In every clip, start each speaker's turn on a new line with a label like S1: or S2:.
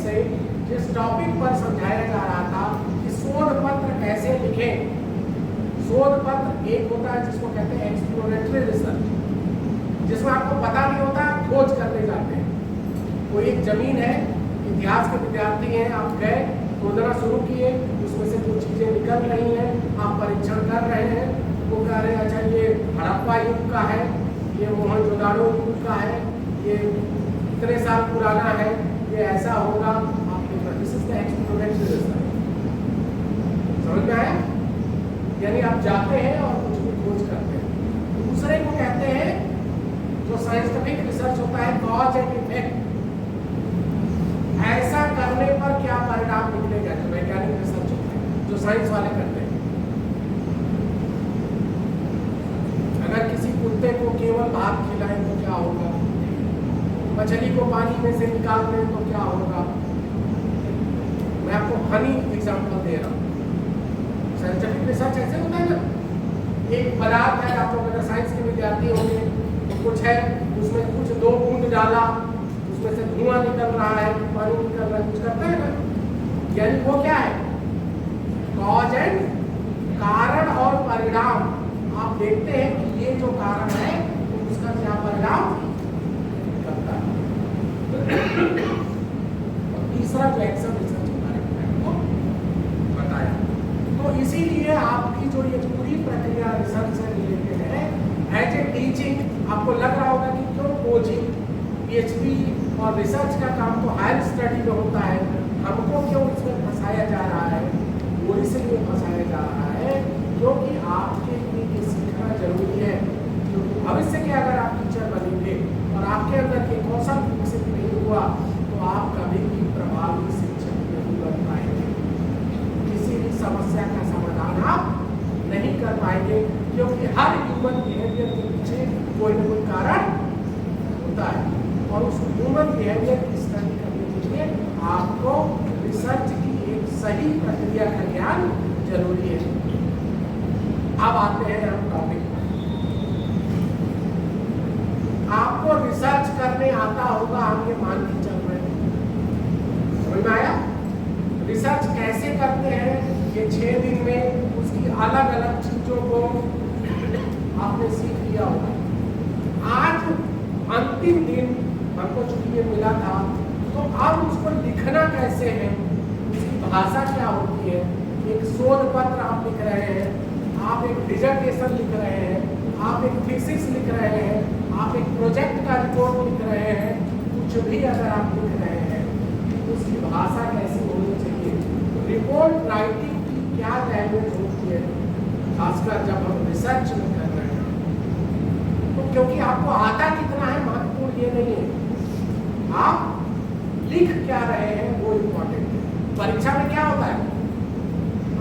S1: से जिस टॉपिक पर समझाया जा रहा था कि शोध पत्र कैसे लिखें। शोध पत्र एक होता है जिसको कहते हैं एक्सप्लोरेटरी रिसर्च, जिसमें आपको पता नहीं होता, खोज करने जाते हैं। कोई एक जमीन है, इतिहास के विद्यार्थी हैं, आप गए, खोदना शुरू किए, उसमें से कुछ चीजें निकल रही हैं, आप परीक्षण कर रहे हैं, वो कह रहे हैं अच्छा ये हड़प्पा युग का है, ये मोहनजोदाड़ो युग का है, ये इतने साल पुराना है, ये ऐसा होगा। आपके this is the exploratory research. समझ में आया? यानी आप जाते हैं और कुछ भी खोज करते हैं। दूसरे को कहते हैं जो साइंटिफिक रिसर्च होता है कॉज एंड इफेक्ट, ऐसा करने पर क्या परिणाम निकलेगा, जो वैज्ञानिक रिसर्च होता है, जो साइंस वाले करते हैं। अगर किसी कुत्ते को केवल भात खिलाएं तो क्या होगा, मछली को पानी में से निकाल दें तो क्या होगा। मैं आपको फनी एग्जांपल दे रहा हूँ। साइंटिफिक रिसर्च ऐसे होता है ना, एक पदार्थ है, आप लोग अगर साइंस के विद्यार्थी होंगे तो कुछ है, उसमें कुछ 2 बूंद डाला, उसमें से धुआं निकल रहा है, पानी निकल रहा है, कुछ करता है ना। यानी वो क्या है, कॉज एंड कारण और परिणाम। आप देखते हैं कि ये जो कारण है तो उसका क्या परिणाम करता है। और तीसरा जो एक्शन रिसर्च को बताया। तो इसीलिए आपकी जो ये पूरी प्रक्रिया रिसर्च से रिलेटेड है, एज ए टीचिंग आपको लग रहा होगा कि क्यों कोचिंग, पीएचडी और रिसर्च का काम तो हायर स्टडी में होता है, हमको क्यों इसमें फंसाया जा रहा है। वो इसलिए फंसाया जा रहा है क्योंकि आपके लिए ये सीखना जरूरी है, क्योंकि भविष्य के अगर आप टीचर बनेंगे और आपके अंदर ये कौशल विकसित नहीं हुआ तो आप कभी भी प्रभावी शिक्षक नहीं बन पाएंगे, किसी भी समस्या का समाधान आप नहीं कर पाएंगे, क्योंकि हर ह्यूमन बिहेवियर के पीछे कोई ना कोई कारण होता है। और उस ह्यूमन बिहेवियर की स्टडी करने के लिए आपको रिसर्च की एक सही प्रक्रिया का ज्ञान जरूरी है। अब आते हैं हम टॉपिक पर। आपको रिसर्च करने आता होगा, हम ये मान के चल रहे हैं, समझ में आया? रिसर्च कैसे करते हैं ये 6 दिन में उसकी अलग अलग चीजों को आपने सीख लिया होगा। आज अंतिम दिन हमको चूंकि ये मिला था, तो अब उसको लिखना कैसे है, उसकी भाषा क्या होती है। एक शोध पत्र आप लिख रहे हैं, आप एक डिसर्टेशन लिख रहे हैं, आप एक थीसिस लिख रहे हैं, आप एक प्रोजेक्ट का रिपोर्ट लिख रहे हैं, कुछ भी अगर आप लिख रहे हैं तो उसकी भाषा कैसी होनी चाहिए। रिपोर्ट राइटिंग की क्या लैंग्वेज होती है, खासकर जब हम रिसर्च में कर रहे हैं। तो क्योंकि आपको आता कितना है महत्वपूर्ण ये नहीं है, आप लिख क्या रहे हैं वो इम्पोर्टेंट है। परीक्षा में क्या होता है,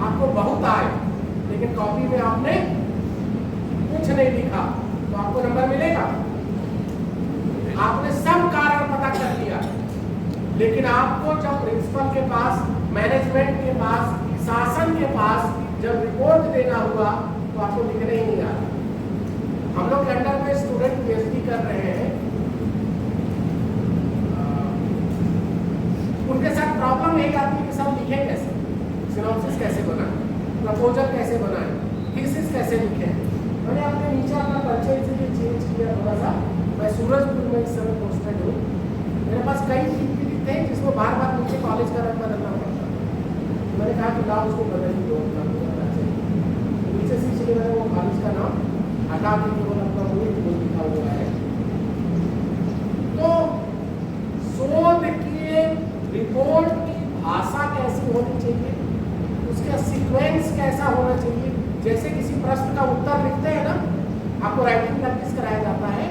S1: आपको बहुत आए लेकिन कॉपी में आपने कुछ नहीं लिखा तो आपको नंबर मिलेगा। आपने सब कारण पता कर लिया, लेकिन आपको जब प्रिंसिपल के पास, मैनेजमेंट के पास, शासन के पास जब रिपोर्ट देना हुआ तो आपको लिखने ही नहीं आ रहा। हम लोग लंदन में स्टूडेंट पीएचडी कर रहे हैं, उनके साथ प्रॉब्लम यही आती है कि सब लिखे कैसे, सिनॉप्सिस कैसे बनाए, प्रपोजल कैसे बनाए, थीसिस कैसे लिखे। मैंने अपने नीचे अपना परिचय इसलिए चेंज किया थोड़ा सा। मैं सूरजपुर में इस समय पोस्टेड हूँ। मेरे पास कई पीपीटी थे जिसको बार बार नीचे कॉलेज का रंग बदलना पड़ता था। मैंने कहा कि लाओ उसको बदल दो, नीचे से इसलिए मैंने वो कॉलेज का नाम हटा के केवल अपना वो लिखा हुआ है। तो शोध की रिपोर्ट की भाषा कैसी होनी चाहिए, उसका सीक्वेंस कैसा होना चाहिए। जैसे किसी प्रश्न का उत्तर लिखते हैं ना, आपको राइटिंग प्रैक्टिस कराया जाता है,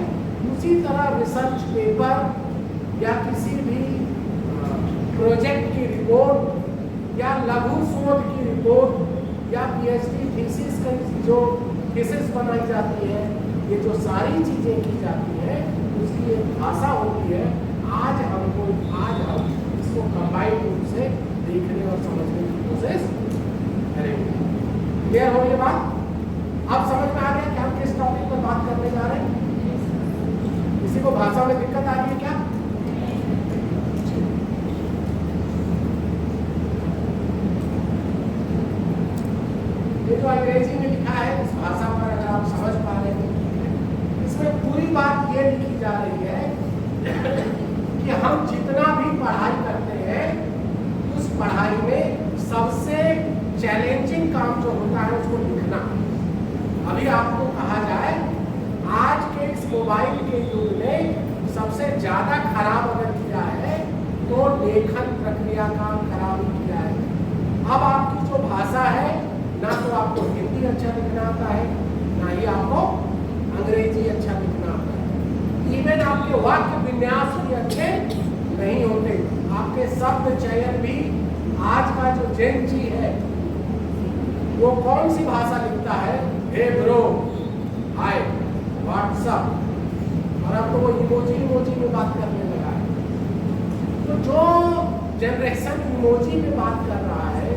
S1: उसी तरह रिसर्च पेपर या किसी भी प्रोजेक्ट की रिपोर्ट या लघु शोध की रिपोर्ट या पीएचडी थीसिस का जो थीसिस बनाई जाती है, ये जो सारी चीजें की जाती हैं उसकी एक भाषा होती है। आज हम इसको कंबाइंड रूप से देखने और समझने की कोशिश करेंगे। क्लियर हो गई बात? अब समझ में आ गया कि हम किस टॉपिक पर बात करने जा रहे हैं। किसी को भाषा में दिक्कत आ रही है क्या? आपको कहा जाए, आज के इस मोबाइल के युग में सबसे ज्यादा खराब अगर किया है तो लेखन प्रक्रिया का खराब किया है। अब आपकी जो भाषा है, ना तो आपको हिंदी अच्छा लिखना आता है, ना ही आपको अंग्रेजी अच्छा लिखना आता है। इवन आपके वाक्य विन्यास भी अच्छे नहीं होते। आपके शब्द चयन भी, आज का जो जेन जी है वो कौन सी भाषा लिखता है? हे ब्रो, हाय, व्हाट्सअप, और अब तो वो इमोजी में बात करने लगा है। तो जो जनरेशन इमोजी में बात कर रहा है,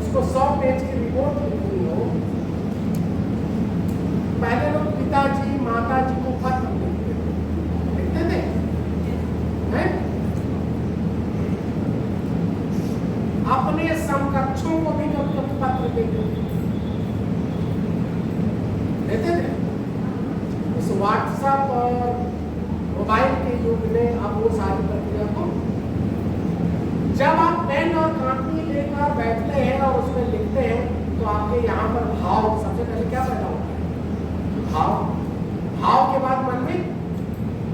S1: उसको 100 पेज की रिपोर्ट लिखनी हो, पहले लोग पिताजी माताजी को पत्र लिखते थे, हैं? अपने समकक्षों को भी कभी पत्र देते थे। इस व्हाट्सएप और मोबाइल के युग में अब वो सारी प्रक्रिया को, जब आप पेन और कॉपी लेकर बैठते हैं और उसमें लिखते हैं, तो आपके यहाँ पर भाव सबसे पहले क्या पैदा होता है? भाव के बाद मन में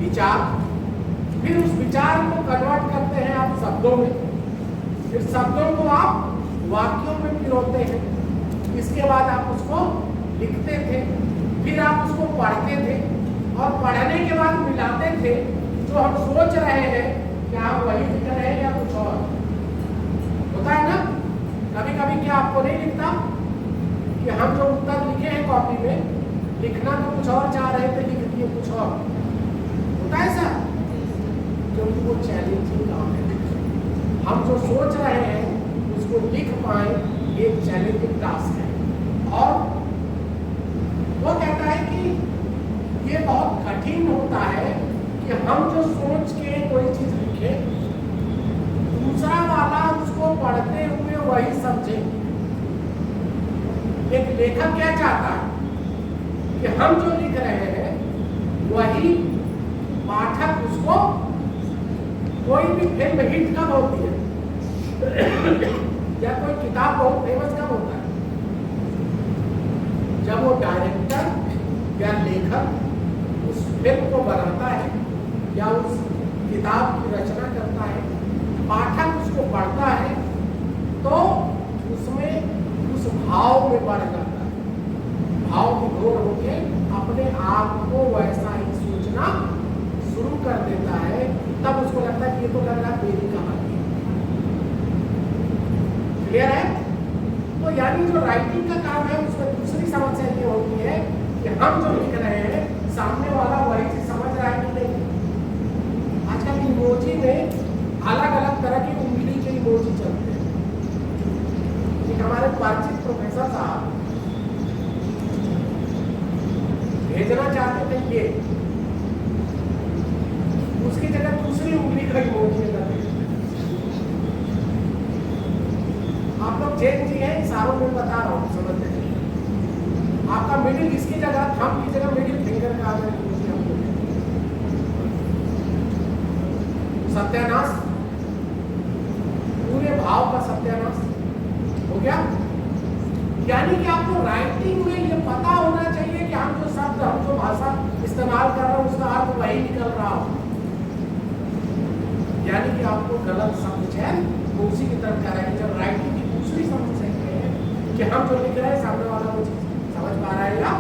S1: विचार, फिर उस विचार को कन्वर्ट करते हैं आप शब्दों में, फिर शब्दों को आप वाक्यों में पिरोते हैं, इसके बाद आप उसको लिखते थे, फिर आप उसको पढ़ते थे, और पढ़ने के बाद मिलाते थे। जो हम सोच रहे हैं क्या हम वही लिख रहे हैं या कुछ और होता है ना? कभी कभी क्या आपको नहीं लिखता कि हम जो उत्तर लिखे हैं कॉपी में, लिखना तो कुछ और चाह रहे थे, लिख दिए कुछ और, होता है सर? क्योंकि वो चैलेंजिंग काम है। हम जो सोच रहे हैं उसको लिख पाए, ये चैलेंजिंग टास्क है। और वो कहता है कि ये बहुत कठिन होता है कि हम जो सोच के कोई चीज लिखे, दूसरा वाला उसको पढ़ते हुए वही समझे। एक लेखक क्या चाहता है कि हम जो लिख रहे हैं वही पाठक उसको, कोई भी फिल्म हिट कब होती है या कोई किताब बहुत फेमस कब होता है? जब वो डायरेक्टर या लेखक उस फिल्म को बनाता है या उस किताब की रचना करता है, पाठक उसको पढ़ता है, तो उसमें उस भाव में बढ़ जाता है, भाव विभोर होके अपने आप को वैसा ही सोचना शुरू कर देता है। तब उसको लगता है कि ये तो लग रहा है मेरी कहानी है। क्लियर है? तो यानी जो राइटिंग का काम है, उसमें दूसरी समस्या ये होती है कि हम जो लिख रहे हैं, सामने वाला वही चीज समझ रहा है कि नहीं। आजकल इमोजी में अलग अलग तरह की उंगली के इमोजी चलते हैं। एक हमारे परिचित प्रोफेसर साहब भेजना चाहते थे ये, उसकी जगह दूसरी उंगली का इमोजी लगा। आप लोग जेन जी हैं, इशारों में बता रहा हूँ, समझते हैं। आपका मिडिल इसकी जगह, थंब की जगह मिडिल फिंगर का अगर इमोजी हम लोग, सत्यानाश, पूरे भाव का सत्यानाश हो गया। यानी कि आपको राइटिंग में ये पता होना चाहिए कि हम जो शब्द, हम जो भाषा इस्तेमाल कर रहे हैं, उसका अर्थ वही निकल रहा हो। यानी कि आपको गलत शब्द चयन वो उसी की तरफ कर रहा है। जब राइटिंग की दूसरी समस्या है कि हम जो लिख रहे हैं, सामने वाला वो चीज समझ पा रहा है या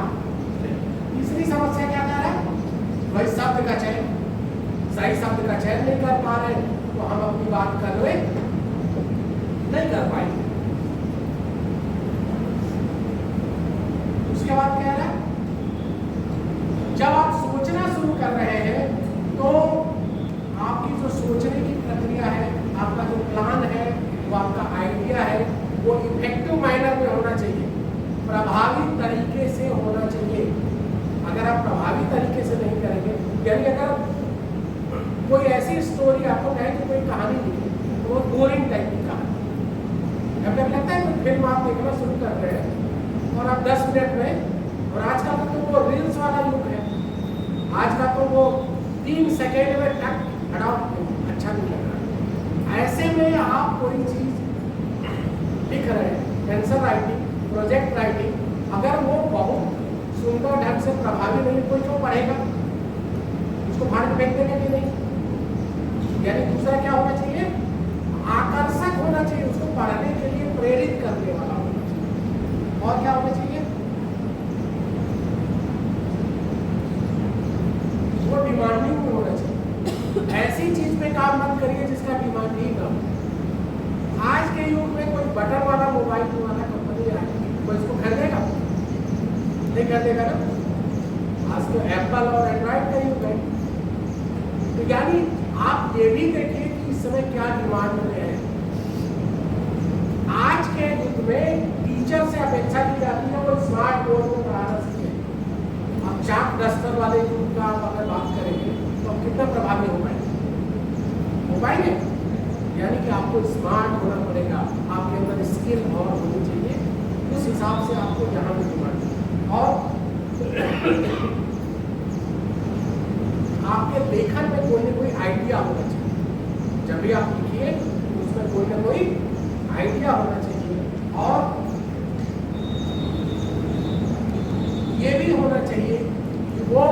S1: तीसरी समस्या क्या कर रहा है? वही शब्द का चयन, सही शब्द का चयन नहीं कर पा रहे, तो हम अपनी बात कन्वे नहीं कर पाएंगे। उसके बाद क्या है? जब आप सोचना शुरू कर रहे हैं, तो आपकी जो सोचने की प्रक्रिया है, आपका जो प्लान है, वो आपका आइडिया है, वो इफेक्टिव मैनर में होना चाहिए, प्रभावी तरीके से होना चाहिए। अगर आप प्रभावी तरीके से नहीं करेंगे, यानी अगर कोई ऐसी स्टोरी आपको कहे कि कोई कहानी लिखी, तो वो बोरिंग टाइप की कहानी, जब लगता है कोई फिल्म आप देखना शुरू कर रहे हैं और आप 10 मिनट में, और आज का तो वो रील्स वाला युग है, आज का तो वो 3 सेकेंड में टक हटाओ, अच्छा नहीं लग रहा। ऐसे में आप कोई चीज लिख रहे हैं, आंसर राइटिंग, प्रोजेक्ट राइटिंग, अगर वो बहुत सुंदर से प्रभावी नहीं, कोई क्यों पढ़ेगा? उसको फाड़ के फेंक देंगे कि नहीं? यानी दूसरा क्या होना चाहिए? आकर्षक होना चाहिए, उसको पढ़ने के लिए प्रेरित करने वाला होना चाहिए। और क्या होना चाहिए? वो डिमांडिंग भी होना चाहिए। ऐसी चीज पे काम मत करिए जिसका डिमांड ही ना हो। आज के युग में कोई बटन वाला मोबाइल वाला कंपनी आएगी, कोई इसको खरीदेगा? नहीं खरीदेगा ना। आज तो एप्पल और एंड्रॉइड का युग है। तो यानी आप ये भी देखिए कि इस समय क्या डिमांड में है। आज के युग में टीचर से अपेक्षा की जाती है वो स्मार्ट बोर्ड में पढ़ाना सीखे। अब चाक डस्टर वाले युग का अगर बात करेंगे तो हम कितना प्रभावी हो पाएंगे? यानी कि आपको स्मार्ट होना पड़ेगा, आपके अंदर स्किल और होनी चाहिए, उस हिसाब से आपको यहाँ भी डिमांड। और आपके लेखन में कोई ना कोई आइडिया होना चाहिए। जब भी आप लिखिए उसमें कोई ना कोई आइडिया होना चाहिए। और ये भी होना चाहिए कि वो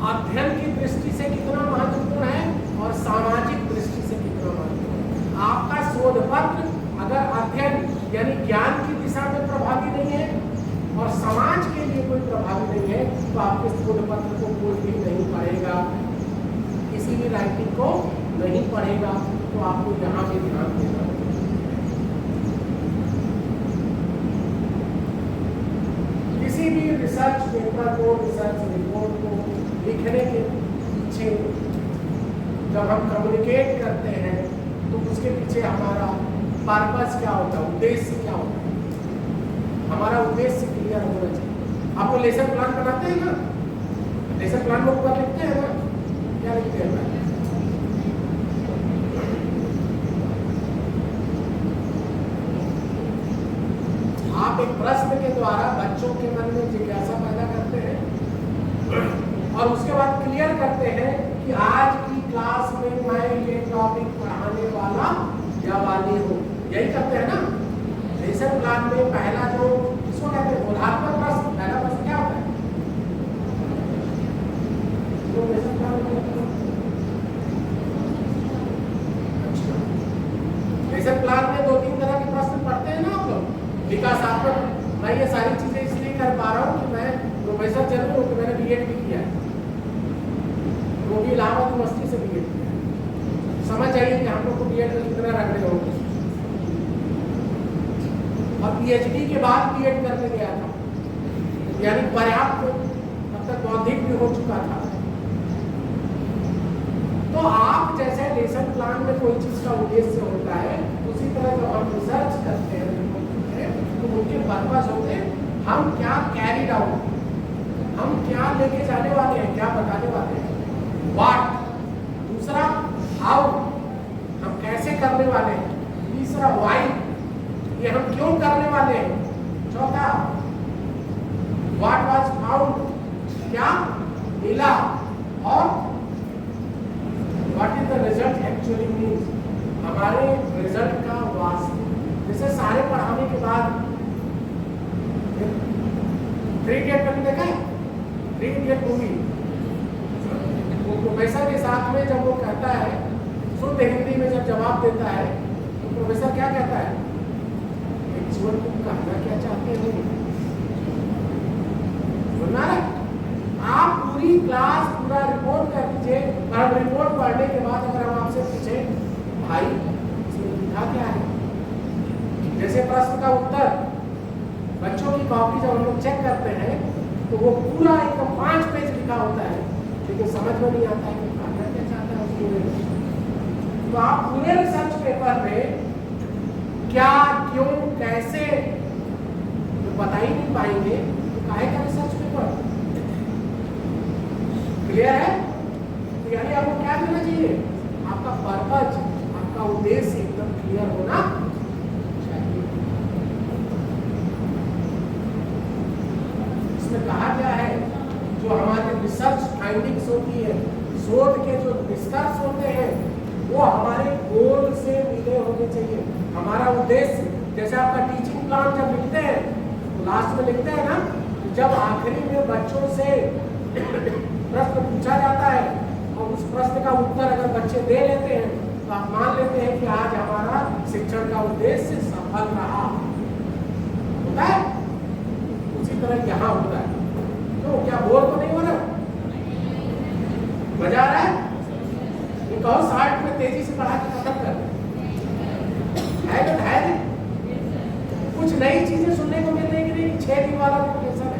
S1: अध्ययन की दृष्टि से कितना महत्वपूर्ण है और सामाजिक दृष्टि से कितना महत्वपूर्ण है। आपका शोध पत्र अगर अध्ययन यानी ज्ञान की दिशा में प्रभावी नहीं है और समाज के लिए कोई प्रभावी नहीं है तो आपके शोध पत्र को कोई भी नहीं पढ़ेगा, किसी भी राइटिंग को नहीं पढ़ेगा। तो आपको यहाँ पे ध्यान देना है। किसी भी रिसर्च पेपर को, रिसर्च रिपोर्ट को लिखने के पीछे जब हम कम्युनिकेट करते हैं तो उसके पीछे हमारा पर्पस क्या होता है, उद्देश्य क्या होता है? हमारा उद्देश्य क्लियर होना चाहिए। आपको लेसन प्लान बनाते हैं ना, लेसन प्लान में ऊपर लिखते हैं ना, क्या लिखते हैं? आप एक प्रश्न के द्वारा बच्चों के मन में जिज्ञासा पैदा करते हैं और उसके बाद क्लियर करते हैं कि आज की क्लास में मैं ये टॉपिक पढ़ाने वाला या वाली हूँ। यही करते हैं ना। लेसन प्लान में पहला जो इसको कहते हैं बोधात्मक प्रश्न, पहला प्रश्न क्या होता है? तो लेसन प्लान लेसन प्लान में 2-3 तरह के प्रश्न पढ़ते हैं ना आप लोग। विकासात्मक, मैं ये सारी चीजें इसलिए कर पा रहा हूँ कि मैं प्रोफेसर जरूर हूँ कि मैंने बीएड भी किया है, वो भी इलाहाबाद यूनिवर्सिटी से बीएड किया है। समझ जाइए कि हम लोग को बीएड में कितना रगड़े होंगे। और पीएचडी के बाद बीएड करने गया था, यानी पर्याप्त अब तक बौद्धिक भी हो चुका था। तो आप जैसे लेसन प्लान में कोई चीज का उद्देश्य होता है, उसी तरह जब हम रिसर्च करते हैं तो उनके पर्पस होते हैं, हम क्या कैरी आउट, हम क्या लेके जाने वाले हैं, क्या बताने वाले हैं। व्हाट, दूसरा हाउ, हम कैसे करने वाले हैं। तीसरा व्हाई, ये हम क्यों करने वाले हैं। चौथा व्हाट वाज फाउंड, क्या मिला। और what is the result actually means, हमारे रिजल्ट का वास्तव। जैसे सारे पढ़ाने के बाद 3 इडियट कभी देखा है? 3 इडियट मूवी, वो प्रोफेसर के साथ में जब वो कहता है शुद्ध हिंदी में जब जवाब देता है तो प्रोफेसर क्या कहता है? एक जीवन तुम कहना क्या चाहते हो? सुनना है? आप पूरी क्लास पूरा रिपोर्ट कर दीजिए और रिपोर्ट पढ़ने के बाद अगर हम आपसे पूछे भाई इसमें लिखा क्या है, जैसे प्रश्न का उत्तर बच्चों की कॉपी जब हम लोग चेक करते हैं तो वो पूरा एकदम 5 पेज लिखा होता है, लेकिन समझ में नहीं आता है कि कहना क्या चाहता है उसको। तो आप पूरे रिसर्च पेपर में क्या, क्यों, कैसे तो बता ही नहीं पाएंगे तो काहे का रिसर्च पेपर। क्लियर है? तो यानी आपको क्या करना चाहिए, आपका पर्पज, आपका उद्देश्य एकदम क्लियर होना चाहिए। इसमें कहा गया है जो हमारे रिसर्च फाइंडिंग्स होती है, शोध के जो निष्कर्ष होते हैं वो हमारे गोल से मिले होने चाहिए। हमारा उद्देश्य, जैसे आपका टीचिंग प्लान जब लिखते हैं तो लास्ट में लिखते हैं ना जब आखिरी में बच्चों से प्रश्न पूछा जाता है और उस प्रश्न का उत्तर अगर बच्चे दे लेते हैं तो आप मान लेते हैं कि आज हमारा शिक्षण का उद्देश्य सफल रहा। होता है उसी तरह यहाँ होता है। तो क्या बोर तो नहीं हो रहा? मजा आ रहा है? ये कहो 60 में तेजी से पढ़ा के खत्म कर है कुछ नई चीजें सुनने को मिल रही कि 6 दिन वाला कैसा है,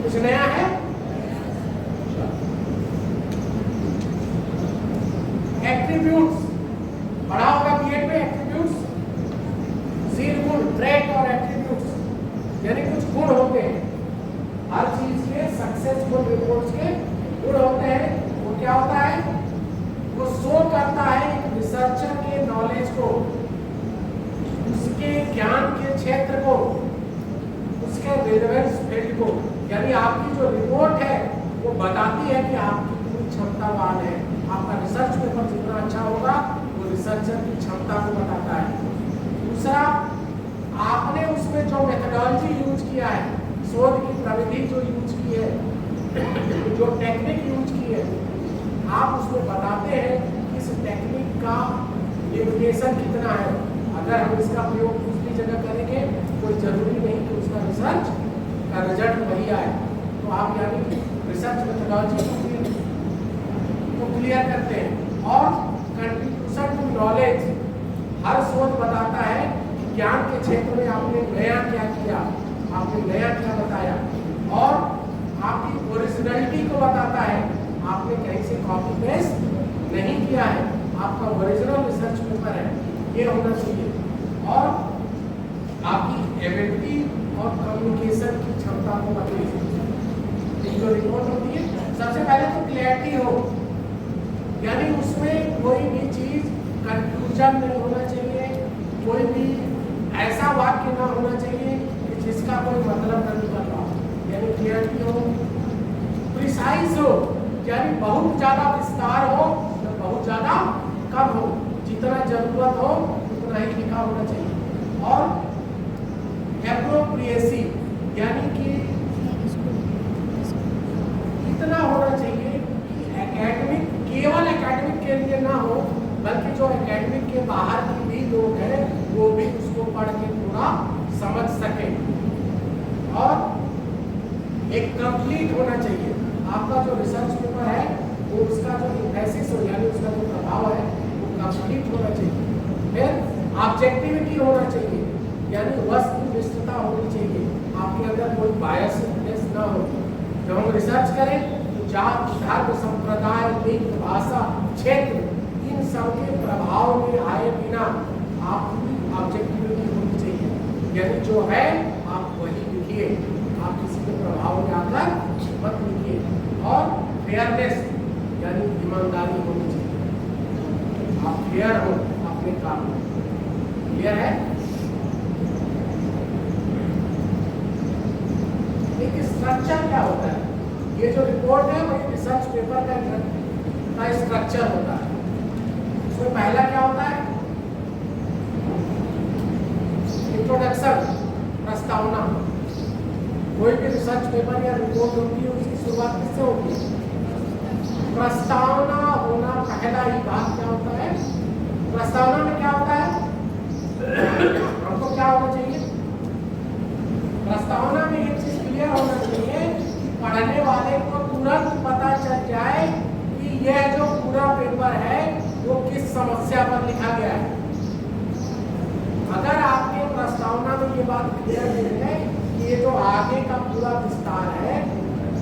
S1: कुछ नया है। एट्रीब्यूट्स पढ़ा होगा बीएड में, एट्रीब्यूट्स, जीन गुण, ट्रेट और एट्रीब्यूट्स यानी कुछ गुण होते हैं हर चीज के। सक्सेसफुल रिपोर्ट्स के गुण होते हैं। वो क्या होता है? वो शो करता है एक रिसर्चर के नॉलेज को, उसके ज्ञान के क्षेत्र को, उसके रिलेवेंस फील्ड को। यानी आपकी जो रिपोर्ट है वो बताती है कि आपकी कितनी क्षमतावान है। आपका रिसर्च पेपर जितना अच्छा होगा वो रिसर्चर की क्षमता को बताता है। दूसरा, आपने उसमें जो मेथोडोलॉजी यूज किया है, शोध की प्रविधि जो यूज की है, जो टेक्निक यूज की है, आप उसमें बताते हैं कि इस टेक्निक का लिमिटेशन कितना है। अगर हम इसका प्रयोग दूसरी जगह करेंगे कोई जरूरी नहीं कि उसका रिसर्च का रिजल्ट वही आए। तो आप यानी रिसर्च मेथोडोलॉजी को क्लियर करते हैं। और कंट्रीब्यूशन टू नॉलेज, हर शोध बताता है कि ज्ञान के क्षेत्र में आपने नया क्या किया, आपने नया क्या बताया। और आपकी ओरिजिनलिटी को बताता है, आपने कहीं से कॉपी पेस्ट नहीं किया है, आपका ओरिजिनल रिसर्च पेपर है, ये होना चाहिए। और आपकी एबिलिटी और कम्युनिकेशन की क्षमता को बताइए। जो रिपोर्ट होती है सबसे पहले तो क्लैरिटी हो, यानी उसमें कोई भी चीज कंफ्यूजन नहीं होना चाहिए, कोई भी ऐसा वाक्य ना होना चाहिए कि जिसका कोई मतलब नहीं कर रहा, यानी क्लियरिटी हो, प्रिसाइज हो, यानी बहुत ज्यादा विस्तार हो या बहुत ज्यादा कम हो, जितना जरूरत हो उतना ही लिखा होना चाहिए। और एप्रोप्रिएसी यानी कि इतना होना चाहिए कि एकेडमिक, केवल एकेडमिक के लिए ना हो, बल्कि जो एकेडमिक के बाहर की भी लोग हैं वो भी उसको पढ़ के पूरा समझ सके। और एक कंप्लीट होना चाहिए आपका जो रिसर्च पेपर है, वो उसका जो एम्फेसिस हो यानी उसका जो प्रभाव है वो कंप्लीट होना चाहिए। फिर ऑब्जेक्टिविटी होना चाहिए, यानी वस्तुनिष्ठता होनी चाहिए, आपके अंदर कोई बायसनेस ना हो। जब हम रिसर्च करें तो जात, धर्म, संप्रदाय, लिंग, भाषा, क्षेत्र, इन सब के प्रभाव में आए बिना आपकी ऑब्जेक्टिविटी होनी चाहिए, यानी जो है आप वही लिखिए, आप किसी के प्रभाव में आकर मत लिखिए। और फेयरनेस यानी ईमानदारी होनी चाहिए, आप फेयर हो अपने काम में। क्लियर है? एक स्ट्रक्चर क्या होता है? ये जो रिपोर्ट है वो एक रिसर्च पेपर का स्ट्रक्चर होता है। उसमें पहला क्या होता है? इंट्रोडक्शन, प्रस्तावना। कोई भी रिसर्च पेपर या रिपोर्ट होती है उसकी शुरुआत किससे होती है? प्रस्तावना होना पहला ही भाग क्या होता है? प्रस्तावना में क्या होता है? हमको क्या होना चाहिए? प्रस्तावना में एक चीज क्लियर होना चाहिए कि पढ़ने वाले को तुरंत पता चल जाए कि यह जो पूरा पेपर है वो किस समस्या पर लिखा गया है। अगर आपके प्रस्तावना में ये बात क्लियर नहीं है कि ये जो आगे का पूरा विस्तार है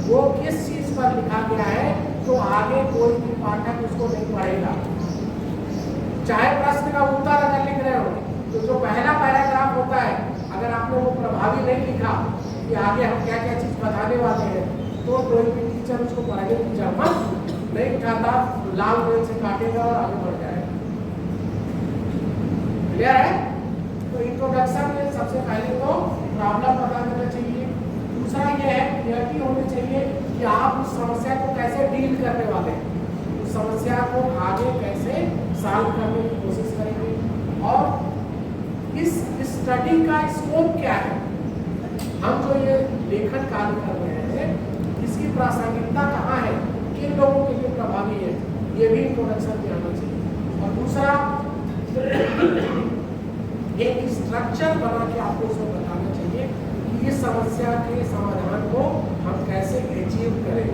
S1: वो किस चीज पर लिखा गया है, तो आगे कोई भी पाठक उसको नहीं पढ़ेगा। चाहे प्रश्न का उत्तर अगर लिख रहे हो तो जो पहला पैराग्राफ होता है, अगर आपने वो प्रभावी नहीं लिखा कि आगे हम क्या क्या चीज बताने वाले हैं, तो कोई भी टीचर उसको पढ़ने की जरूरत नहीं उठाता, लाल पेन से काटेगा और आगे बढ़ जाएगा। क्लियर है? तो इंट्रोडक्शन में सबसे पहले तो प्रॉब्लम बता देना चाहिए। दूसरा ये है क्लियरिटी होनी चाहिए कि आप उस समस्या को कैसे डील करने वाले हैं, उस समस्या को आगे कैसे सॉल्व करने की कोशिश करेंगे, और इस स्टडी का स्कोप क्या है। हम जो ये लेखन कार्य कर रहे हैं, इसकी प्रासंगिकता कहाँ है, किन लोगों के लिए प्रभावी है, ये भी इंट्रोडक्शन में आना चाहिए। और दूसरा, एक स्ट्रक्चर बना के आपको उसको बताना चाहिए कि इस समस्या के समाधान को हम कैसे अचीव करें।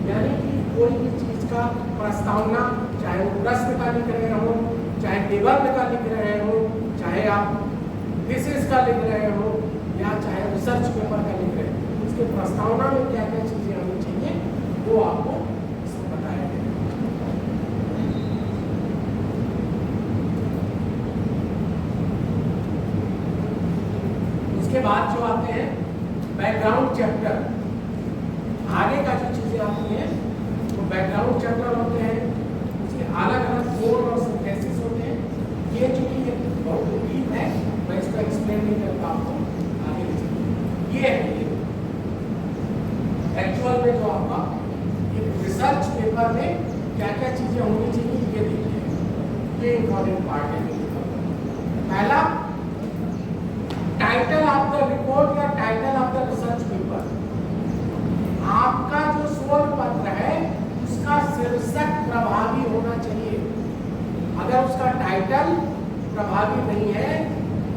S1: यानी कि कोई भी चीज का प्रस्तावना, चाहे वो प्रश्न का लिख रहे हो, चाहे निबंध का लिख रहे हो, चाहे आप थीसिस का लिख रहे हो, या चाहे रिसर्च पेपर का लिख रहे हो, उसके प्रस्तावना में क्या क्या चीजें आनी चाहिए वो आपको बताया गया। उसके बाद जो आते हैं बैकग्राउंड चैप्टर, आगे का जो चीजें आती हैं वो बैकग्राउंड चैप्टर होते हैं, उसके अलग अलग कोड और सिंथेसिस होते हैं। ये चूंकि ये बहुत डीप है, मैं इसको एक्सप्लेन नहीं करता, आपको आगे चलिए। ये है ये एक्चुअल में जो आपका एक रिसर्च पेपर में क्या क्या चीजें होनी चाहिए ये देखिए, ये इंपॉर्टेंट पार्ट है। पहला, टाइटल ऑफ द रिपोर्ट या title of the research paper. आपका जो शोध पत्र है उसका शीर्षक प्रभावी होना चाहिए। अगर उसका टाइटल प्रभावी नहीं है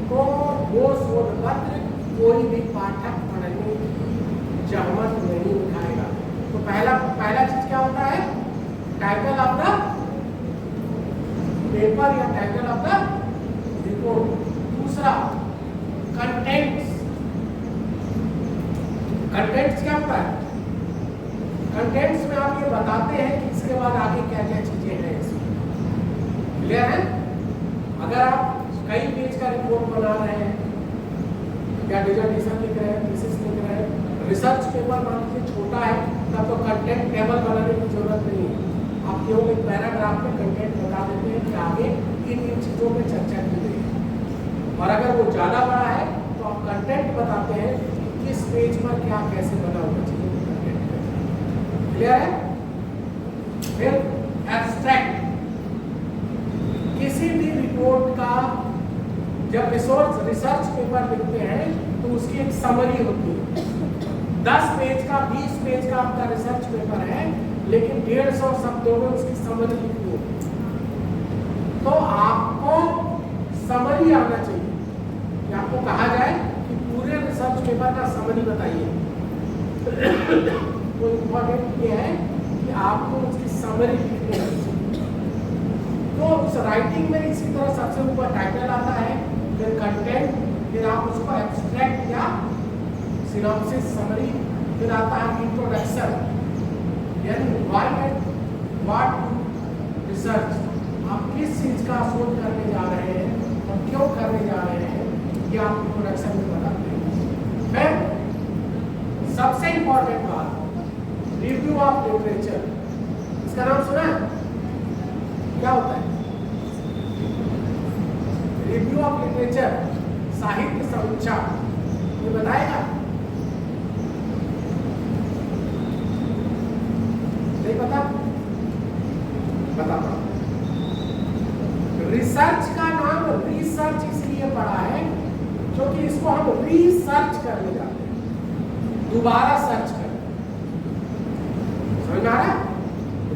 S1: तो वो शोध पत्र कोई भी पाठक पढ़ने की जहमत नहीं उठाएगा। तो पहला चीज क्या होता है, टाइटल ऑफ द पेपर या टाइटल ऑफ द रिपोर्ट। दूसरा, कंटेंट्स। कंटेंट्स क्या होता है, कंटेंट्स में आप ये बताते हैं कि इसके बाद आगे क्या क्या चीजें हैं इसमें, क्लियर है। अगर आप कई पेज का रिपोर्ट बना रहे हैं या डिजर्टेशन लिख रहे हैं, थीसिस लिख रहे हैं, रिसर्च पेपर मान लीजिए छोटा है, तब तो कंटेंट टेबल बनाने की जरूरत नहीं है। आप केवल एक पैराग्राफ में कंटेंट बता देते हैं कि आगे इन चीजों पर चर्चा की गई है। और अगर वो ज्यादा बड़ा है तो आप कंटेंट बताते हैं कि किस पेज पर क्या कैसे बना होना चाहिए, क्लियर है। फिर एब्स्ट्रैक्ट, किसी भी रिपोर्ट का जब रिसर्च पेपर लिखते हैं तो उसकी एक समरी होती है। 10 पेज का 20 पेज का आपका रिसर्च पेपर है, लेकिन 150 शब्दों में उसकी समरी लिखनी है। तो आपको समरी आना चाहिए कि आपको कहा जाए कि पूरे रिसर्च पेपर का समरी बताइए। तो इम्पोर्टेंट ये है कि आपको उसकी समरी लिखनी है। तो उस राइटिंग में इसी तरह सबसे ऊपर टाइटल आता है, फिर कंटेंट, फिर आप उसको एब्स्ट्रैक्ट या सिनॉप्सिस समरी, फिर आता है इंट्रोडक्शन, यानी व्हाई एंड व्हाट रिसर्च, आप किस चीज का शोध करने जा रहे हैं और क्यों करने जा रहे हैं, ये आप इंट्रोडक्शन में बताते हैं। फिर सबसे इंपॉर्टेंट बात, रिव्यू ऑफ लिटरेचर। इसका नाम सुना है, क्या होता है रिव्यू ऑफ लिटरेचर, साहित्य समीक्षा, ये बताएगा नहीं पता, बताता हूं। रिसर्च का नाम रिसर्च इसलिए पड़ा है क्योंकि इसको हम रिसर्च करने जाते हैं, दोबारा सर्च करते हैं, समझ आ रहा है।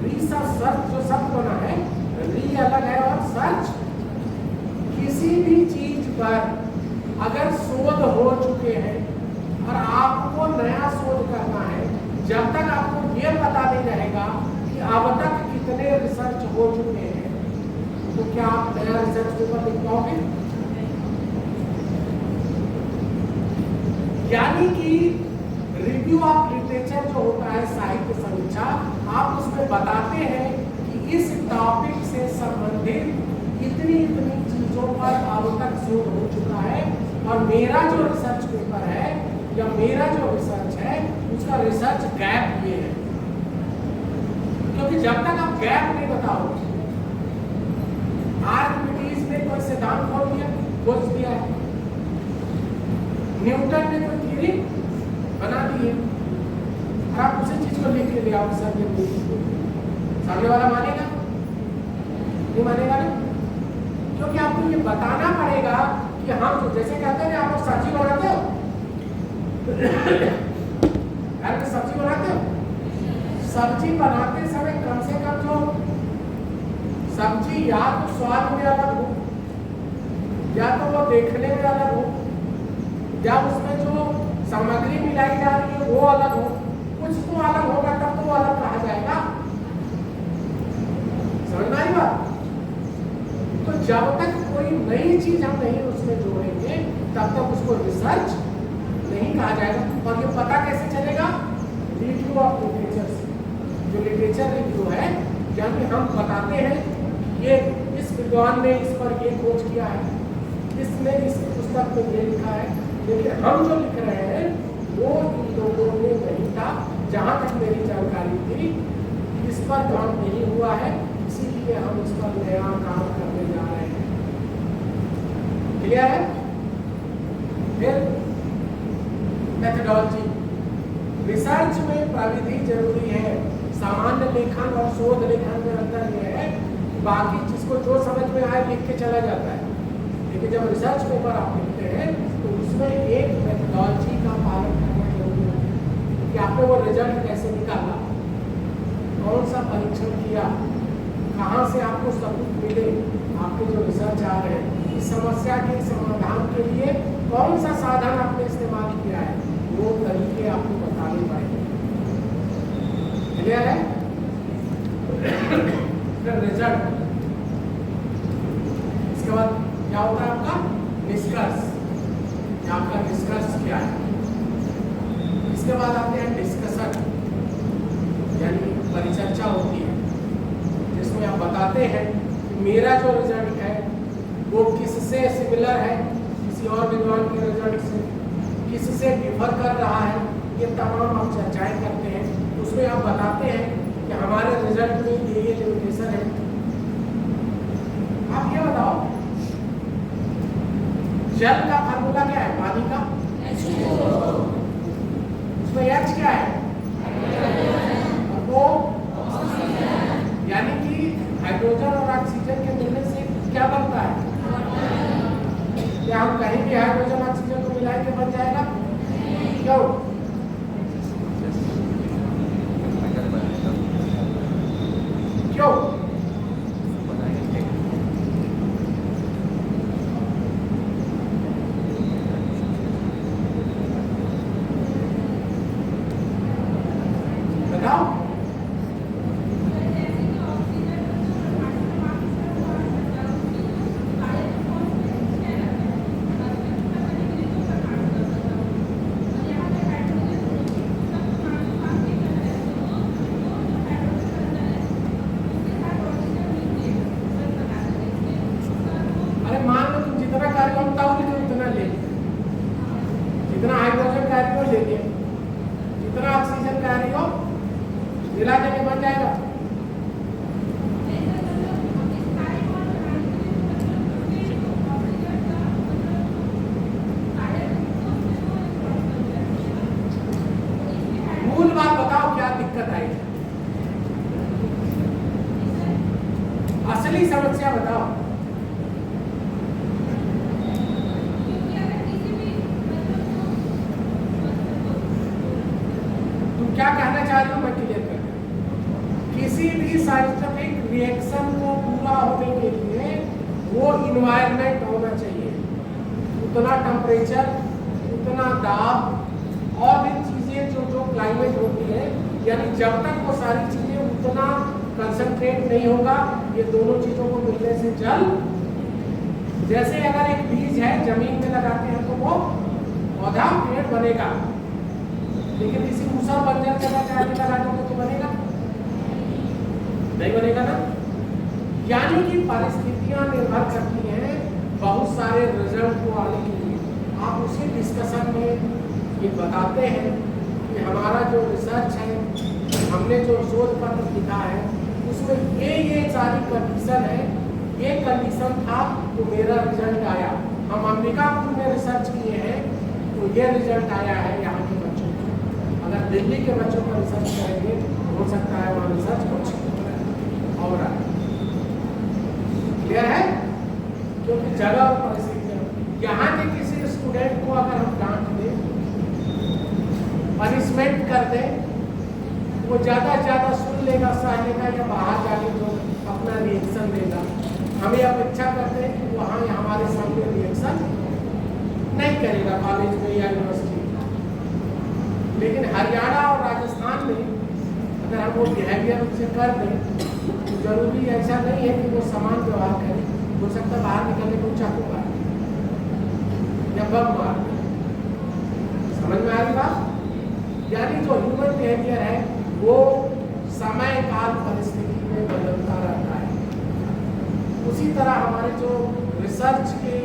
S1: रिसर्च, सर्च जो शब्द बना है, री अलग है और सर्च। किसी भी चीज पर अगर शोध हो चुके हैं और आपको नया शोध करना है, जब तक आपको ये पता नहीं रहेगा कि अब तक कितने रिसर्च हो चुके हैं, तो क्या आप नया रिसर्च पेपर लिख पाओगे? यानी कि रिव्यू ऑफ लिटरेचर जो होता है, साहित्य समीक्षा, आप उसमें बताते हैं कि इस टॉपिक से संबंधित इतनी चीजों पर अब तक शोध हो चुका है और मेरा जो रिसर्च पेपर है या मेरा जो रिसर्च है उसका रिसर्च गैप ये है। क्योंकि जब तक आप गैप नहीं बताओगे, आर्किमिडीज ने कोई सिद्धांत खोज दिया है, न्यूटन ने कोई थ्योरी बना दी है, और आप उसी चीज को लिख के ले आओ सर, सामने वाला मानेगा नहीं? मानेगा नहीं, क्योंकि आपको ये बताना पड़ेगा कि हम जैसे कहते हैं आप लोग सब्जी बनाते हो, घर में सब्जी बनाते हो? सब्जी बनाते समय कम से कम जो सब्जी या तो स्वाद में अलग हो, या तो वो देखने में अलग हो, या उसमें जो सामग्री मिलाई जा रही है वो अलग हो, कुछ तो अलग होगा तब तो वो अलग कहा जाएगा। समझ में आई बात? तो जब तक कोई नई चीज हम नहीं उसमें जोड़ेंगे तब तक उसको रिसर्च नहीं कहा जाएगा। और ये पता कैसे चलेगा? रिव्यू ऑफ लिटरेचर से। जो लिटरेचर रिव्यू है, यानी हम बताते हैं ये इस विद्वान ने इस पर ये खोज किया है, इसने इस पुस्तक में ये लिखा है, लेकिन हम जो लिख रहे हैं वो इन लोगों ने नहीं था। जहाँ तक मेरी जानकारी थी इस पर काम नहीं हुआ है, इसीलिए हम इस पर नया काम करने जा रहे हैं। क्लियर है? फिर मेथडोलॉजी। रिसर्च में प्रविधि जरूरी है। सामान्य लेखन और शोध लेखन में अंतर यह है कि बाकी जिसको जो समझ में आए लिख के चला जाता है, लेकिन जब रिसर्च पेपर आप लिखते हैं तो उसमें एक मेथडोलॉजी का पालन करना जरूरी है कि आपने वो रिजल्ट कैसे निकाला, कौन सा परीक्षण किया, कहाँ से आपको सबूत मिले, आपके जो रिसर्च आ रहे हैं, इस समस्या के समाधान के लिए कौन सा साधन आपने इस्तेमाल किया है, वो तरीके आपको बताने पड़ेंगे। क्लियर है? फिर रिजल्ट। इसके बाद क्या होता है आपका निष्कर्ष, या आपका निष्कर्ष क्या है। इसके बाद आते हैं डिस्कशन, यानी परिचर्चा होती है जिसमें आप बताते हैं कि मेरा जो रिजल्ट है वो किससे सिमिलर है, किसी और विद्वान के रिजल्ट से, किससे डिफर कर रहा है, ये तमाम आप चर्चाएं करते हैं। उसमें आप बताते हैं कि हमारे रिजल्ट में ये लिमिटेशन है। आप ये बताओ जल का फार्मूला क्या है, पानी का? उसमें H क्या है? वो यानी कि हाइड्रोजन और ऑक्सीजन के मिलने से क्या बनता है? क्या हम कहीं भी हाइड्रोजन ऑक्सीजन को मिला के बन जाएगा? क्यों? क्यों? बताओ। जितना हाइड्रोजन कार्य ले लिया, जितना ऑक्सीजन कार्य हो मिला के बन जाएगा। मूल बात बताओ क्या दिक्कत आई, असली समस्या बताओ। क्या कहना चाह रही हूँ मैं क्लियर कर दूं। किसी भी साइंटिफिक रिएक्शन को पूरा होने के लिए वो इन्वायरमेंट होना चाहिए, उतना टेम्परेचर, उतना दाब और भी चीजें जो क्लाइमेट होती है, यानी जब तक वो सारी चीजें उतना कंसंट्रेट नहीं होगा, ये दोनों चीजों को मिलने से जल, जैसे अगर एक बीज है जमीन में लगाते हैं तो वो पौधा पेड़ बनेगा, लेकिन किसी मूसर बंजर जगह जाके लगा दोगे तो बनेगा नहीं, बनेगा ना। यानी कि परिस्थितियां निर्भर करती हैं बहुत सारे रिजल्ट को आने के लिए। आप उसी डिस्कशन में ये बताते हैं कि हमारा जो रिसर्च है, हमने जो शोध पत्र लिखा है, उसमें ये सारी कंडीशन है, ये कंडीशन था तो मेरा रिजल्ट आया। हम अंबिकापुर में रिसर्च किए हैं तो ये रिजल्ट आया है यहाँ के बच्चों का। अगर दिल्ली के बच्चों पर रिसर्च करेंगे हो सकता है वहाँ रिसर्च कुछ और आए। क्लियर है? क्योंकि जगह और परिस्थितियाँ, यहाँ के किसी स्टूडेंट को अगर हम डांट दें पनिशमेंट कर दें, वो ज़्यादा से ज़्यादा सुन लेगा, सह लेगा, या बाहर जाके तो अपना रिएक्शन देगा। हमें अपेक्षा करते हैं कि वहाँ हमारे सामने रिएक्शन नहीं करेगा कॉलेज में या यूनिवर्सिटी में। लेकिन हरियाणा और राजस्थान में अगर हम वो बिहेवियर उनसे कर दें तो जरूरी ऐसा नहीं है कि वो समान व्यवहार करें। हो सकता है बाहर निकलने को चाकू मार या बम मार। समझ में आ रही बात? यानी जो ह्यूमन बिहेवियर है वो समय काल परिस्थिति में बदलता रहता है। उसी तरह हमारे जो रिसर्च के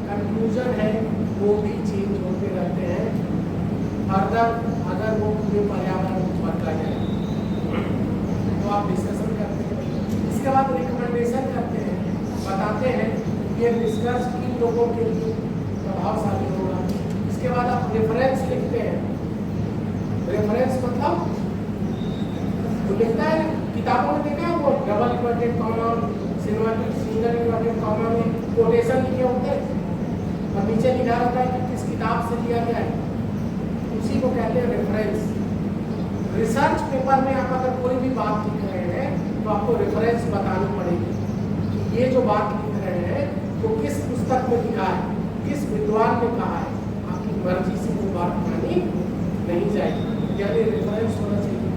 S1: कंक्लूजन है वो भी चेंज होते रहते हैं फर्दर, अगर वो पूरे पर्यावरण में बदला जाए तो आप डिस्कशन करते हैं। इसके बाद रिकमेंडेशन करते हैं, बताते हैं ये निष्कर्ष किन लोगों के लिए प्रभावशाली होगा। इसके बाद आप रेफरेंस लिखते हैं। रेफरेंस मतलब वो लिखता है, किताबों में देखा है वो double inverted comma, single inverted comma में कोटेशन लिखे होते हैं और नीचे लिखा होता है कि किस किताब से लिया गया है, उसी को कहते हैं रेफरेंस। रिसर्च पेपर में आप अगर कोई भी बात लिख रहे हैं तो आपको रेफरेंस बतानी पड़ेगी कि ये जो बात लिख रहे हैं वो किस पुस्तक में लिखा है, किस विद्वान ने कहा है। आपकी मर्जी से वो बात मानी नहीं जाएगी, यानी रेफरेंस होना चाहिए।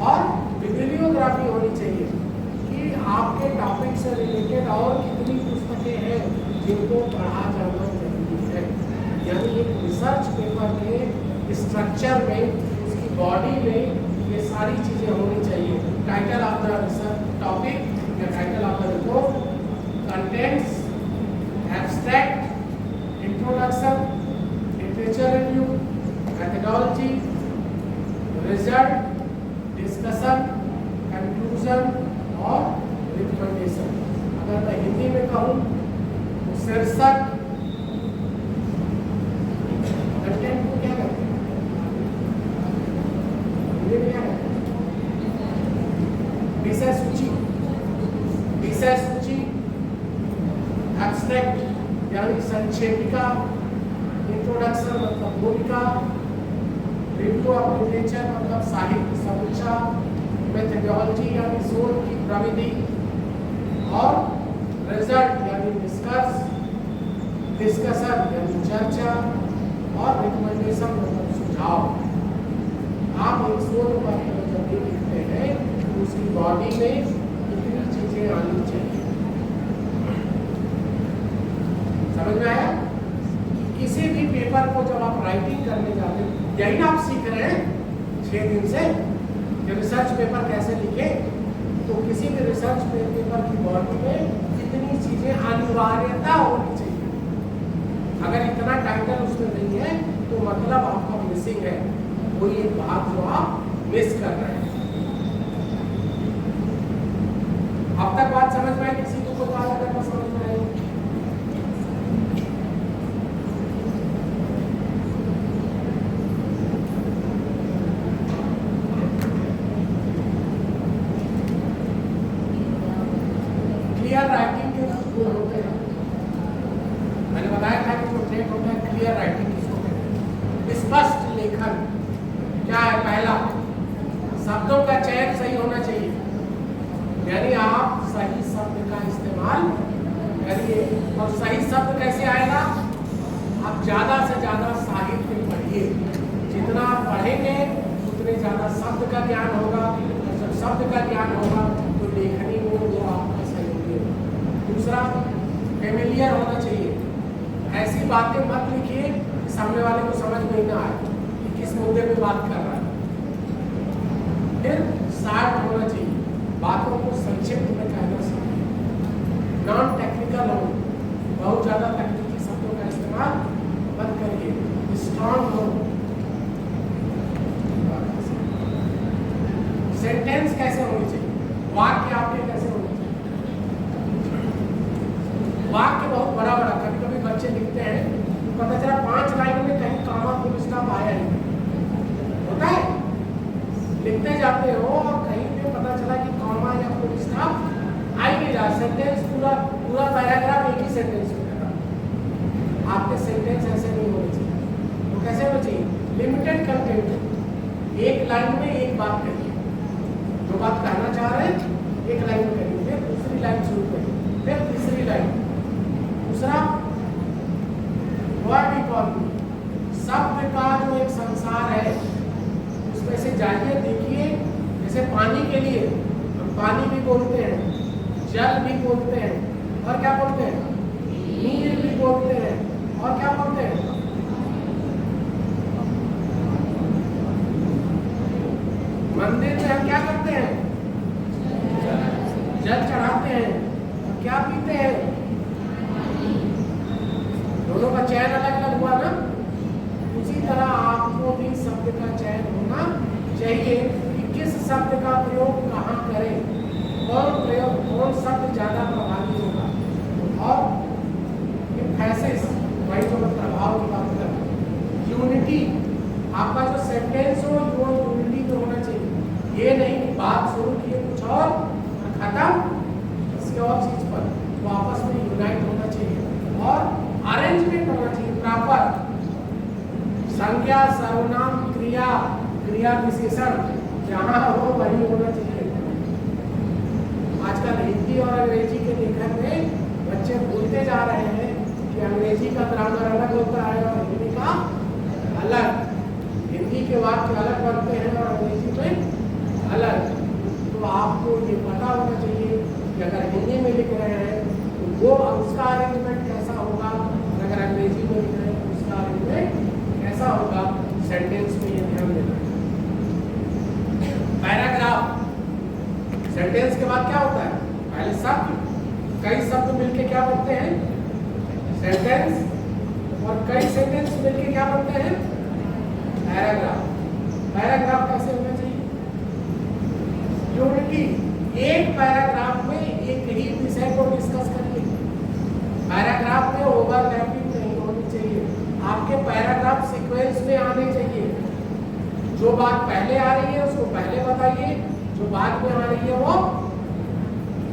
S1: और बिब्लियोग्राफी होनी चाहिए कि आपके टॉपिक से रिलेटेड और कितनी पुस्तकें हैं जिनको पढ़ा जाना जरूरी है। यानी एक रिसर्च पेपर में स्ट्रक्चर में, उसकी बॉडी में ये सारी चीज़ें होनी चाहिए। Title of the research topic या title of the report, contents, abstract, introduction, literature review, methodology, result, discussion, conclusion और रिकमेंडेशन। अगर मैं हिंदी में कहूँ तो शीर्षक, कंटेंट को क्या करते हैं, हिंदी में क्या करते हैं, विषय सूची, विषय सूची, एब्स्ट्रैक्ट यानी संक्षेपिका, इंट्रोडक्शन मतलब भूमिका, रिव्यू ऑफ लिटरेचर मतलब साहित्य समीक्षा, मेथडोलॉजी यानी शोध की प्रविधि, और रिजल्ट यानी निष्कर्ष, डिस्कशन यानी चर्चा, और रिकमेंडेशन मतलब सुझाव। आप एक शोध पत्र जब भी लिखते हैं तो उसकी बॉडी में कितनी चीजें आनी चाहिए। समझ में आया? किसी भी पेपर को जब आप राइटिंग करने जाते हैं, यही ना आप सीख रहे हैं 6 दिन से कि रिसर्च पेपर कैसे लिखे। तो किसी भी रिसर्च पेपर की बॉडी में कितनी चीजें अनिवार्यता होनी चाहिए। अगर इतना टाइटल उसमें नहीं है तो मतलब आपका मिसिंग है, कोई एक बात जो आप मिस कर रहे हैं। अब तक बात समझ में आई? किसी को कोई बात अगर समझ में आई? क्लियर राइटिंग के गुण होते हैं। मैंने बताया था कि जो ट्रेड होता है क्लियर राइटिंग किसको कहते हैं। स्पष्ट लेखन क्या है? पहला, शब्दों का चयन सही होना चाहिए, यानी आप सही शब्द का इस्तेमाल करिए। और सही शब्द कैसे आएगा? आप ज्यादा से ज्यादा साहित्य पढ़िए। जितना आप पढ़ेंगे उतने ज्यादा शब्द का ज्ञान होगा, और जब शब्द का ज्ञान होगा तो लेखनी में वो आपका सहयोगी होगा। दूसरा, फेमिलियर होना चाहिए। ऐसी बातें मत लिखिए कि सामने वाले को समझ में ना आए कि किस मुद्दे पे बात कर रहा है। फिर शार्ट होना चाहिए, बातों को संक्षिप्त में कहना सीखिए। नॉन टेक्निकल हो, बहुत ज़्यादा तकनीकी शब्दों का इस्तेमाल मत करिए। स्ट्रॉन्ग हो। सेंटेंस कैसे होनी चाहिए? वाक्य आपके कैसे होने चाहिए? वाक्य बहुत बड़ा बड़ा, कभी कभी बच्चे लिखते हैं तो पता चला 5 लाइन में कहीं कामा फुल स्टॉप आया ही नहीं। होता है, लिखते जाते हो और कहीं पे पता चला कि कॉमा या फुल स्टॉप आ ही नहीं रहा। सेंटेंस पूरा पैराग्राफ एक ही सेंटेंस में लगा। आपके सेंटेंस ऐसे नहीं होने चाहिए। तो कैसे होना चाहिए? लिमिटेड कंटेंट, एक लाइन में एक बात करिए, जो बात कहना चाह रहे हैं एक लाइन में करिए, फिर दूसरी लाइन शुरू करिए, फिर तीसरी लाइन। दूसरा वर्ड इकोनॉमी, शब्द का जो एक संसार है उसमें से जाइए, देखिए। जैसे पानी के लिए हम पानी भी बोलते हैं, जल भी बोलते हैं, और क्या बोलते हैं, नीर भी बोलते हैं, और क्या बोलते हैं, मंदिर में हम क्या करते हैं, जल चढ़ाते हैं, और क्या पीते हैं, दोनों का चयन अलग अलग हुआ ना। उसी तरह आपको भी शब्द का चयन होना चाहिए कि किस शब्द का प्रयोग कहाँ करें, कौन शब्द ज्यादा प्रभावी होगा। और एम्फेसिस, वही तो प्रभाव की बात कर, यूनिटी, आपका जो सेंटेंस हो वो यूनिटी में होना चाहिए। ये नहीं कि बात शुरू किए कुछ और खत्म किसी और चीज पर, वो आपस में यूनाइट होना चाहिए। और अरेंजमेंट होना चाहिए प्रॉपर, संज्ञा सर्वनाम क्रिया क्रिया विशेषण जहाँ हो वही होना चाहिए। आजकल हिंदी और अंग्रेजी के लेखन में बच्चे भूलते जा रहे हैं कि अंग्रेजी का ग्रामर अलग होता है और हिंदी का अलग, हिंदी के वाक्य अलग बनते हैं और अंग्रेजी में अलग। तो आपको ये पता होना चाहिए कि अगर हिंदी में लिख रहे हैं तो वो उसका अरेंजमेंट कैसा होगा, और अगर अंग्रेजी में लिख रहे हैं तो उसका अरेंजमेंट कैसा होगा। सेंटेंस में ये ध्यान देना है। पैराग्राफ, सेंटेंस के बाद क्या होता है, पहले शब्द, कई शब्द मिलके क्या बनते हैं, सेंटेंस, और कई सेंटेंस मिलके क्या बनते हैं, पैराग्राफ। पैराग्राफ कैसे होना चाहिए, यूनिटी, एक पैराग्राफ में एक ही विषय को डिस्कस करिए। पैराग्राफ में ओवरलैपिंग नहीं होनी चाहिए, आपके पैराग्राफ सीक्वेंस में आने चाहिए। जो बात पहले आ रही है उसको पहले बताइए, जो बाद में आ रही है वो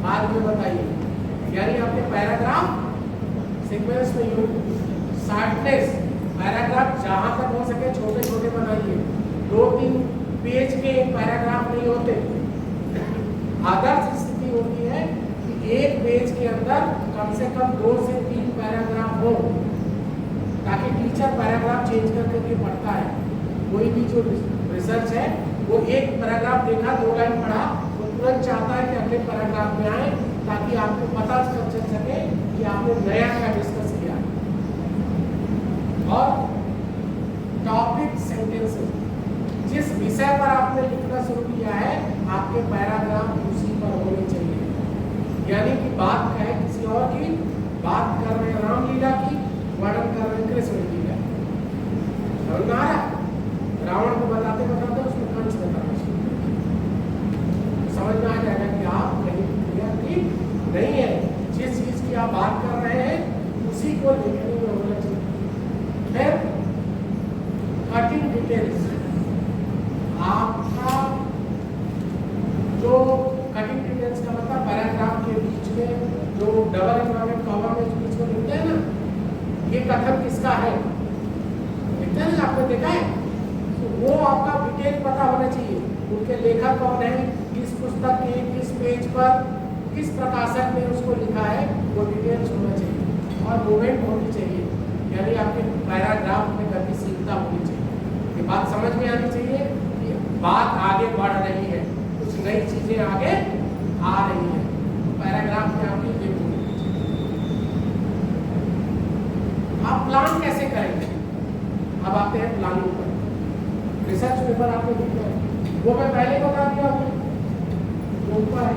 S1: बाद में बताइए। यानी आपके पैराग्राफ सीक्वेंस में यूनिटी। शॉर्टनेस, पैराग्राफ जहां तक हो सके छोटे छोटे बनाइए, 2-3 पेज के एक पैराग्राफ नहीं होते। आदर्श स्थिति होती है कि एक पेज के अंदर कम से कम 2 से 3 पैराग्राफ हो, ताकि टीचर पैराग्राफ चेंज करके पढ़ता है। कोई भी जो रिसर्च है वो एक पैराग्राफ देखा, 2 लाइन पढ़ा, वो तुरंत चाहता है कि अगले पैराग्राफ में आए, ताकि आपको पता चल सके कि आपने नया क्या डिस्कस किया। और टॉपिक सेंटेंसेस, जिस विषय पर आपने लिखना शुरू किया है आपके पैराग्राफ उसी पर होने चाहिए। यानी कि बात है किसी और की, बात कर रहे हैं रामलीला की, वर्णन कर रहे हैं कृष्ण लीला। समझ में आ रहा है, रावण को बताते बताते उसमें कंस बताना चाहिए, समझ में आ जाएगा कि आप कहीं क्रिया की नहीं है, जिस चीज की आप बात कर रहे हैं उसी को लिखने में होना चाहिए। फिर कटिंग डिटेल्स, आपका जो कटिंग डिटेल्स का मतलब पैराग्राफ के बीच में जो डबल इन्वर्टेड कॉमा में बीच में लिखते हैं ना, ये कथन किसका है, लिखते हैं ना, आपने देखा है, तो वो आपका डिटेल पता होना चाहिए। उनके लेखक कौन है, किस पुस्तक के किस पेज पर किस प्रकाशक ने उसको लिखा है, वो डिटेल्स होना चाहिए। और मूवमेंट होनी चाहिए, यानी आपके पैराग्राफ में गतिशीलता होनी चाहिए। ये बात समझ में आनी चाहिए कि बात आगे बढ़ रही है, कुछ नई चीजें आगे आ रही है। पैराग्राफ में आपकी ये होनी चाहिए। आप प्लान कैसे करेंगे, अब आते हैं प्लानिंग पर। रिसर्च पेपर आपको लिखना है, वो मैं पहले बता दिया हूँ, वो ऊपर है।